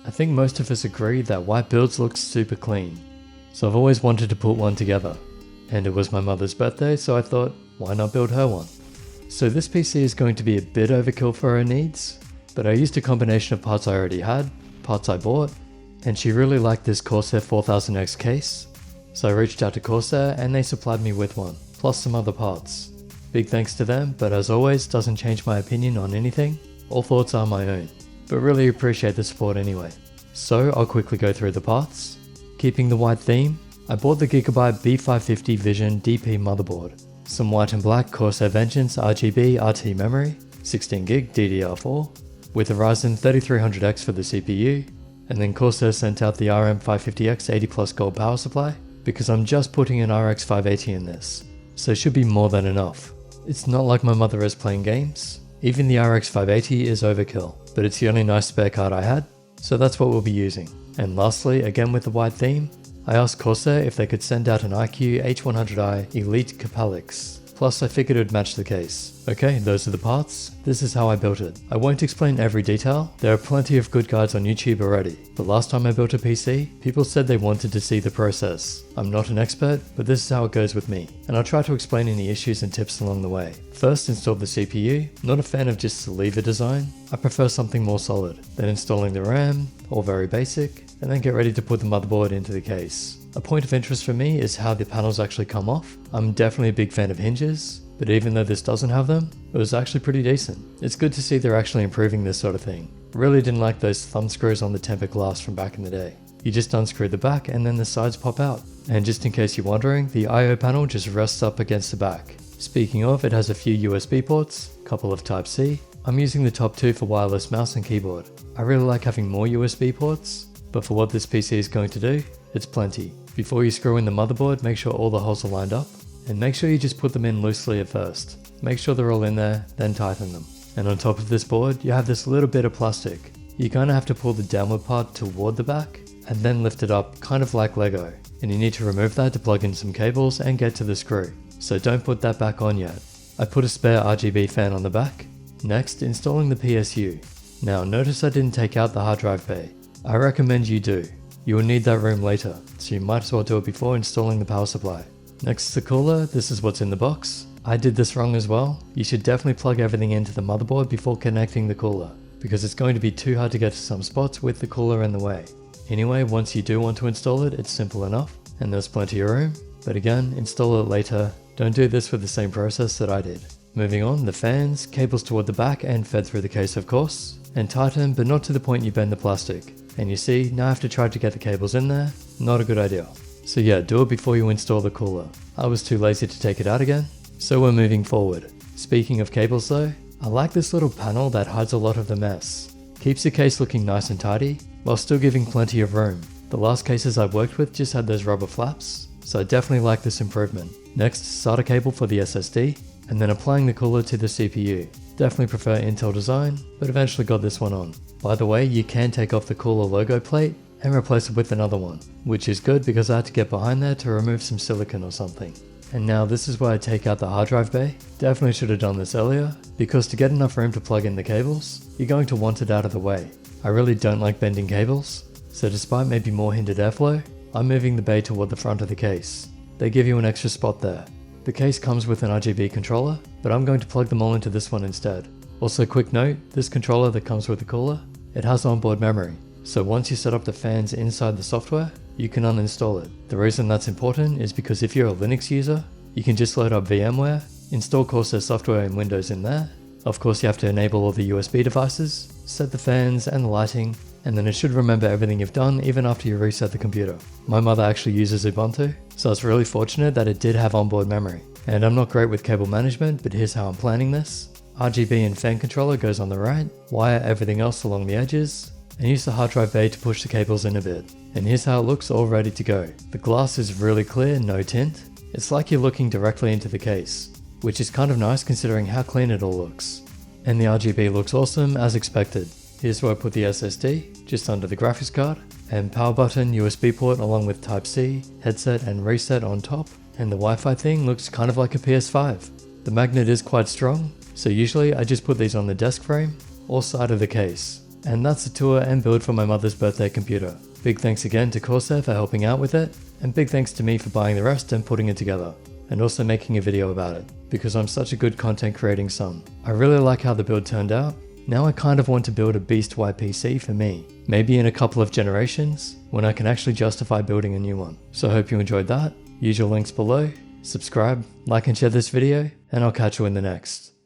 I think most of us agree that white builds look super clean. So I've always wanted to put one together. And it was my mother's birthday, so I thought, why not build her one? So this PC is going to be a bit overkill for her needs, but I used a combination of parts I already had, parts I bought, and she really liked this Corsair 4000X case. So I reached out to Corsair and they supplied me with one, plus some other parts. Big thanks to them, but as always, doesn't change my opinion on anything. All thoughts are my own, but really appreciate the support anyway. So I'll quickly go through the parts. Keeping the white theme, I bought the Gigabyte B550 Vision DP motherboard, some white and black Corsair Vegeance RGB RT memory, 16GB DDR4, with a Ryzen 3300X for the CPU, and then Corsair sent out the RM550X 80 Plus Gold power supply, because I'm just putting an RX 580 in this, so should be more than enough. It's not like my mother is playing games, even the RX 580 is overkill, but it's the only nice spare card I had, so that's what we'll be using. And lastly, again with the white theme, I asked Corsair if they could send out an iCUE H100i Elite Capellix. Plus I figured it would match the case. Okay, those are the parts. This is how I built it. I won't explain every detail, there are plenty of good guides on YouTube already. The last time I built a PC, people said they wanted to see the process. I'm not an expert, but this is how it goes with me. And I'll try to explain any issues and tips along the way. First, install the CPU. Not a fan of just the lever design. I prefer something more solid. Then installing the RAM, all very basic. And then get ready to put the motherboard into the case. A point of interest for me is how the panels actually come off. I'm definitely a big fan of hinges, but even though this doesn't have them, it was actually pretty decent. It's good to see they're actually improving this sort of thing. Really didn't like those thumb screws on the tempered glass from back in the day. You just unscrew the back and then the sides pop out. And just in case you're wondering, the I/O panel just rests up against the back. Speaking of, it has a few USB ports, couple of Type-C. I'm using the top two for wireless mouse and keyboard. I really like having more USB ports, but for what this PC is going to do, it's plenty. Before you screw in the motherboard, make sure all the holes are lined up, and make sure you just put them in loosely at first. Make sure they're all in there, then tighten them. And on top of this board, you have this little bit of plastic. You're gonna have to pull the downward part toward the back, and then lift it up, kind of like Lego. And you need to remove that to plug in some cables and get to the screw. So don't put that back on yet. I put a spare RGB fan on the back. Next, installing the PSU. Now notice I didn't take out the hard drive bay. I recommend you do. You will need that room later, so you might as well do it before installing the power supply. Next to the cooler, this is what's in the box. I did this wrong as well. You should definitely plug everything into the motherboard before connecting the cooler, because it's going to be too hard to get to some spots with the cooler in the way. Anyway, once you do want to install it, it's simple enough, and there's plenty of room, but again, install it later. Don't do this with the same process that I did. Moving on, the fans, cables toward the back and fed through the case of course, and tighten but not to the point you bend the plastic. And you see, now I have to try to get the cables in there, not a good idea. So yeah, do it before you install the cooler. I was too lazy to take it out again, so we're moving forward. Speaking of cables though, I like this little panel that hides a lot of the mess. Keeps the case looking nice and tidy, while still giving plenty of room. The last cases I've worked with just had those rubber flaps, so I definitely like this improvement. Next, SATA cable for the SSD, and then applying the cooler to the CPU. Definitely prefer Intel design, but eventually got this one on. By the way, you can take off the cooler logo plate and replace it with another one, which is good because I had to get behind there to remove some silicone or something. And now this is where I take out the hard drive bay. Definitely should have done this earlier, because to get enough room to plug in the cables, you're going to want it out of the way. I really don't like bending cables, so despite maybe more hindered airflow, I'm moving the bay toward the front of the case. They give you an extra spot there. The case comes with an RGB controller, but I'm going to plug them all into this one instead. Also quick note, this controller that comes with the cooler, it has onboard memory, so once you set up the fans inside the software, you can uninstall it. The reason that's important is because if you're a Linux user, you can just load up VMware, install Corsair software and Windows in there. Of course you have to enable all the USB devices, set the fans and the lighting, and then it should remember everything you've done even after you reset the computer. My mother actually uses Ubuntu, so I was really fortunate that it did have onboard memory. And I'm not great with cable management, but here's how I'm planning this. RGB and fan controller goes on the right, wire everything else along the edges, and use the hard drive bay to push the cables in a bit. And here's how it looks all ready to go. The glass is really clear, no tint. It's like you're looking directly into the case, which is kind of nice considering how clean it all looks. And the RGB looks awesome as expected. Here's where I put the SSD, just under the graphics card, and power button, USB port along with Type-C, headset and reset on top, and the Wi-Fi thing looks kind of like a PS5. The magnet is quite strong, so usually I just put these on the desk frame or side of the case. And that's the tour and build for my mother's birthday computer. Big thanks again to Corsair for helping out with it, and big thanks to me for buying the rest and putting it together, and also making a video about it, because I'm such a good content creating son. I really like how the build turned out. Now I kind of want to build a beast-wide PC for me, maybe in a couple of generations, when I can actually justify building a new one. So I hope you enjoyed that. Use your links below, subscribe, like and share this video, and I'll catch you in the next.